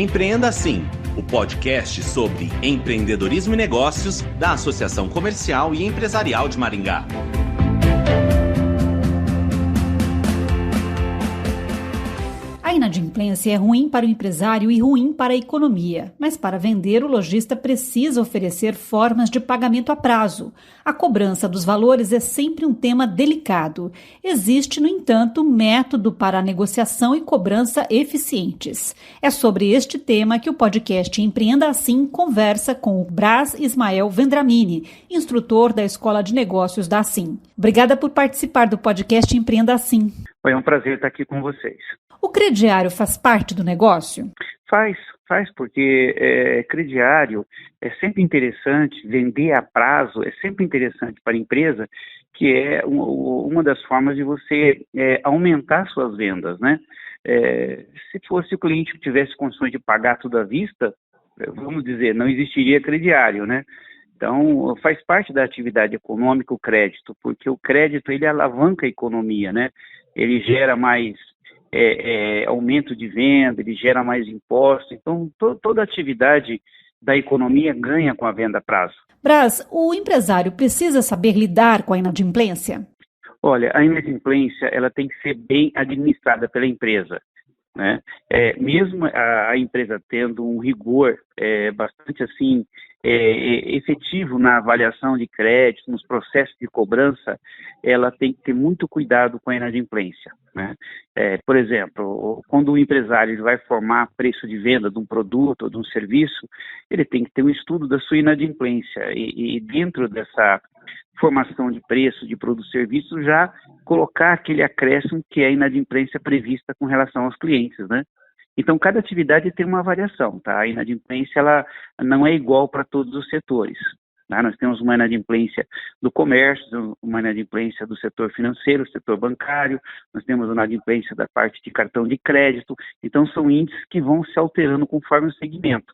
Empreenda Assim, o podcast sobre empreendedorismo e negócios da Associação Comercial e Empresarial de Maringá. A inadimplência é ruim para o empresário e ruim para a economia, mas para vender, o lojista precisa oferecer formas de pagamento a prazo. A cobrança dos valores é sempre um tema delicado. Existe, no entanto, método para a negociação e cobrança eficientes. É sobre este tema que o podcast Empreenda Assim conversa com o Braz Ismael Vendramini, instrutor da Escola de Negócios da Assim. Obrigada por participar do podcast Empreenda Assim. Foi um prazer estar aqui com vocês. O crediário faz parte do negócio? Faz, porque crediário é sempre interessante, vender a prazo é sempre interessante para a empresa, que é uma das formas de você aumentar suas vendas, né? Se fosse o cliente que tivesse condições de pagar tudo à vista, vamos dizer, não existiria crediário, né? Então, faz parte da atividade econômica o crédito, porque o crédito ele alavanca a economia, né? Ele gera mais aumento de venda, ele gera mais impostos. Então, toda atividade da economia ganha com a venda a prazo. Braz, o empresário precisa saber lidar com a inadimplência? Olha, a inadimplência ela tem que ser bem administrada pela empresa, né? Mesmo a empresa tendo um rigor bastante assim efetivo na avaliação de crédito, nos processos de cobrança, ela tem que ter muito cuidado com a inadimplência, né? Por exemplo, quando o empresário ele vai formar preço de venda de um produto ou de um serviço, ele tem que ter um estudo da sua inadimplência e dentro dessa formação de preço de produto e serviço já colocar aquele acréscimo que é a inadimplência prevista com relação aos clientes, né? Então, cada atividade tem uma variação, tá? A inadimplência, ela não é igual para todos os setores, tá? Nós temos uma inadimplência do comércio, uma inadimplência do setor financeiro, setor bancário, nós temos uma inadimplência da parte de cartão de crédito, então são índices que vão se alterando conforme o segmento.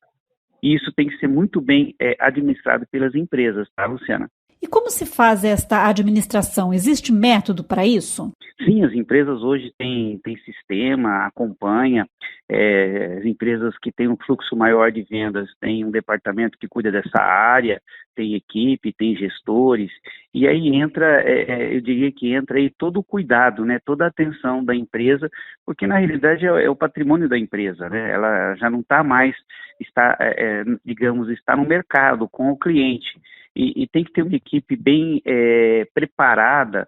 E isso tem que ser muito bem administrado pelas empresas, tá, Luciana? E como se faz esta administração? Existe método para isso? Sim, as empresas hoje têm sistema, acompanha, as empresas que têm um fluxo maior de vendas têm um departamento que cuida dessa área, tem equipe, tem gestores, e aí entra, eu diria que entra aí todo o cuidado, né, toda a atenção da empresa, porque na realidade é o patrimônio da empresa, né, ela já não está mais, está no mercado com o cliente, e tem que ter uma equipe bem preparada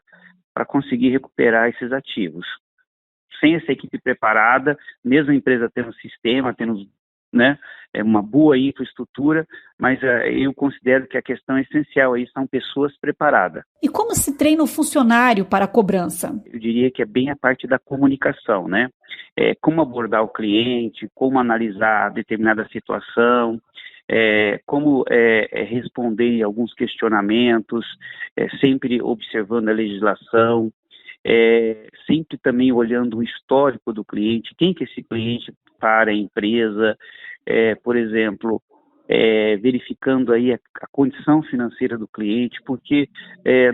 para conseguir recuperar esses ativos. Sem essa equipe preparada, mesmo a empresa tendo um sistema, tendo, né, uma boa infraestrutura, mas eu considero que a questão essencial aí são pessoas preparadas. E como se treina o funcionário para a cobrança? Eu diria que é bem a parte da comunicação, né? Como abordar o cliente, como analisar determinada situação, como responder alguns questionamentos, sempre observando a legislação, sempre também olhando o histórico do cliente, quem que é esse cliente para a empresa, por exemplo, verificando aí a condição financeira do cliente, porque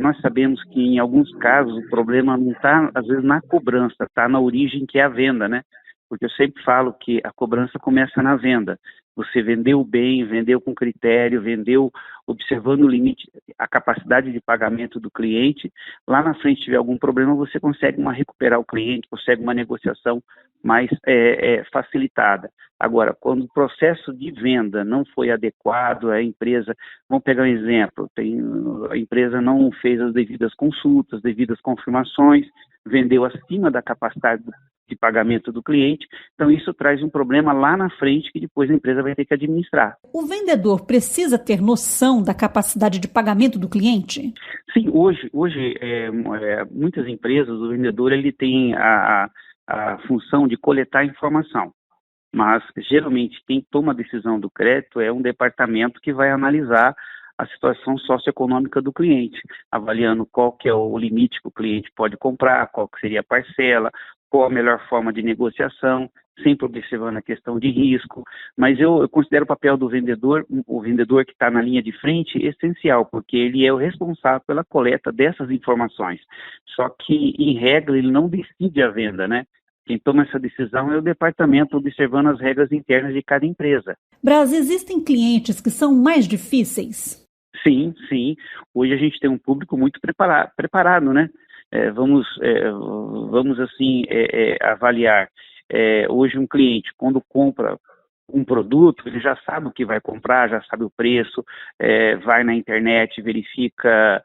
nós sabemos que em alguns casos o problema não está, às vezes, na cobrança, está na origem que é a venda, né? Porque eu sempre falo que a cobrança começa na venda. Você vendeu bem, vendeu com critério, vendeu observando o limite, a capacidade de pagamento do cliente. Lá na frente, se tiver algum problema, você consegue recuperar o cliente, consegue uma negociação mais facilitada. Agora, quando o processo de venda não foi adequado, a empresa, vamos pegar um exemplo, a empresa não fez as devidas consultas, devidas confirmações, vendeu acima da capacidade de pagamento do cliente, então isso traz um problema lá na frente que depois a empresa vai ter que administrar. O vendedor precisa ter noção da capacidade de pagamento do cliente? Sim, hoje muitas empresas, o vendedor ele tem a função de coletar informação, mas geralmente quem toma a decisão do crédito é um departamento que vai analisar a situação socioeconômica do cliente, avaliando qual que é o limite que o cliente pode comprar, qual que seria a parcela, qual a melhor forma de negociação, sempre observando a questão de risco, mas eu considero o papel do vendedor, o vendedor que está na linha de frente, essencial, porque ele é o responsável pela coleta dessas informações, só que, em regra, ele não decide a venda, né? Quem toma essa decisão é o departamento, observando as regras internas de cada empresa. Braz, existem clientes que são mais difíceis? Sim. Hoje a gente tem um público muito preparado, né? Vamos assim, avaliar. Hoje um cliente, quando compra um produto, ele já sabe o que vai comprar, já sabe o preço, vai na internet, verifica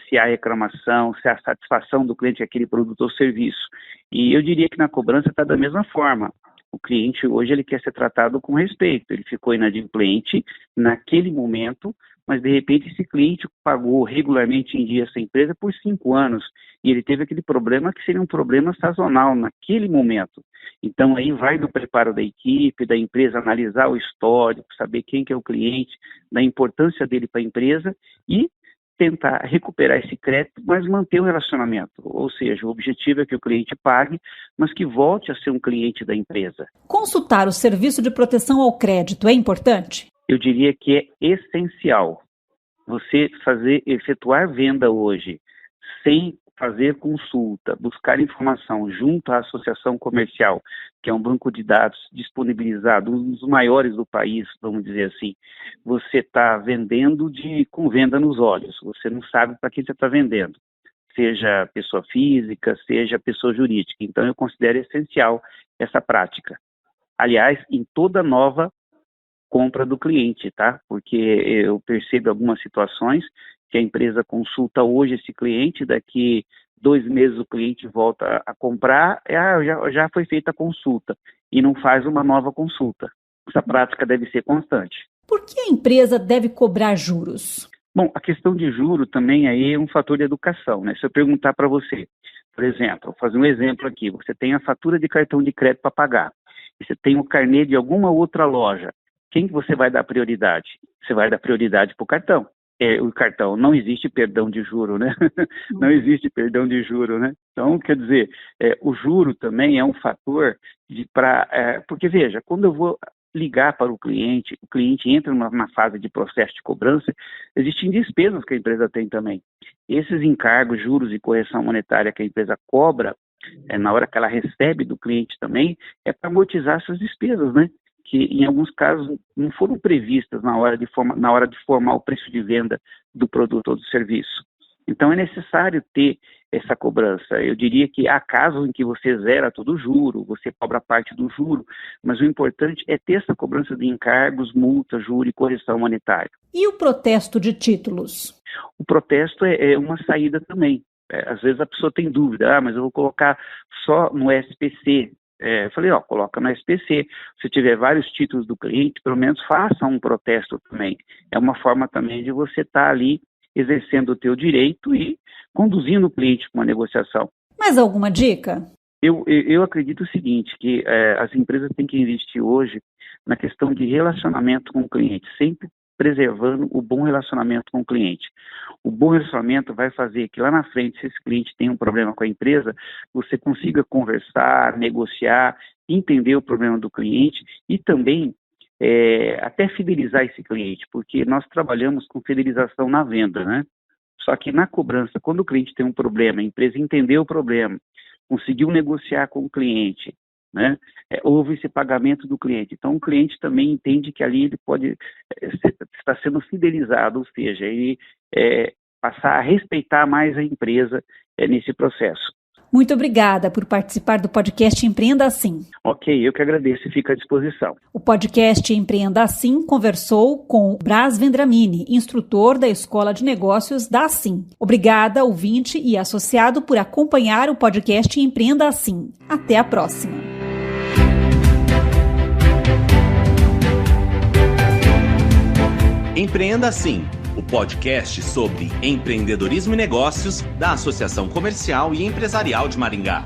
se há reclamação, se há satisfação do cliente com aquele produto ou serviço. E eu diria que na cobrança está da mesma forma. O cliente hoje ele quer ser tratado com respeito, ele ficou inadimplente naquele momento, mas de repente esse cliente pagou regularmente em dia essa empresa por 5 anos e ele teve aquele problema que seria um problema sazonal naquele momento. Então aí vai do preparo da equipe, da empresa analisar o histórico, saber quem que é o cliente, da importância dele para a empresa e tentar recuperar esse crédito, mas manter o relacionamento. Ou seja, o objetivo é que o cliente pague, mas que volte a ser um cliente da empresa. Consultar o serviço de proteção ao crédito é importante? Eu diria que é essencial. Você efetuar venda hoje sem fazer consulta, buscar informação junto à associação comercial, que é um banco de dados disponibilizado, um dos maiores do país, vamos dizer assim. Você está vendendo com venda nos olhos, você não sabe para quem você está vendendo, seja pessoa física, seja pessoa jurídica. Então eu considero essencial essa prática. Aliás, em toda nova compra do cliente, tá? Porque eu percebo algumas situações que a empresa consulta hoje esse cliente, daqui 2 meses o cliente volta a comprar, já foi feita a consulta e não faz uma nova consulta. Essa prática deve ser constante. Por que a empresa deve cobrar juros? Bom, a questão de juro também aí é um fator de educação, né? Se eu perguntar para você, por exemplo, vou fazer um exemplo aqui, você tem a fatura de cartão de crédito para pagar, você tem o carnê de alguma outra loja, quem que você vai dar prioridade? Você vai dar prioridade para o cartão. O cartão, não existe perdão de juro, né? Não existe perdão de juro, né? Então, quer dizer, o juro também é um fator porque, veja, quando eu vou ligar para o cliente entra numa fase de processo de cobrança, existem despesas que a empresa tem também. Esses encargos, juros e correção monetária que a empresa cobra, na hora que ela recebe do cliente também, é para amortizar essas despesas, né? Que em alguns casos não foram previstas na hora de formar o preço de venda do produto ou do serviço. Então é necessário ter essa cobrança. Eu diria que há casos em que você zera todo o juro, você cobra parte do juro, mas o importante é ter essa cobrança de encargos, multa, juro e correção monetária. E o protesto de títulos? O protesto é uma saída também. Às vezes a pessoa tem dúvida, mas eu vou colocar só no SPC. Eu falei, coloca no SPC, se tiver vários títulos do cliente, pelo menos faça um protesto também. É uma forma também de você estar ali exercendo o teu direito e conduzindo o cliente para uma negociação. Mais alguma dica? Eu acredito o seguinte, que as empresas têm que investir hoje na questão de relacionamento com o cliente, sempre preservando o bom relacionamento com o cliente. O bom relacionamento vai fazer que lá na frente, se esse cliente tem um problema com a empresa, você consiga conversar, negociar, entender o problema do cliente e também até fidelizar esse cliente, porque nós trabalhamos com fidelização na venda, né? Só que na cobrança, quando o cliente tem um problema, a empresa entendeu o problema, conseguiu negociar com o cliente, né? Houve esse pagamento do cliente. Então, o cliente também entende que ali ele pode estar sendo fidelizado, ou seja, ele passar a respeitar mais a empresa nesse processo. Muito obrigada por participar do podcast Empreenda Assim. Ok, eu que agradeço e fico à disposição. O podcast Empreenda Assim conversou com Braz Vendramini, instrutor da Escola de Negócios da Assim. Obrigada, ouvinte e associado, por acompanhar o podcast Empreenda Assim. Até a próxima. Empreenda Assim, o podcast sobre empreendedorismo e negócios da Associação Comercial e Empresarial de Maringá.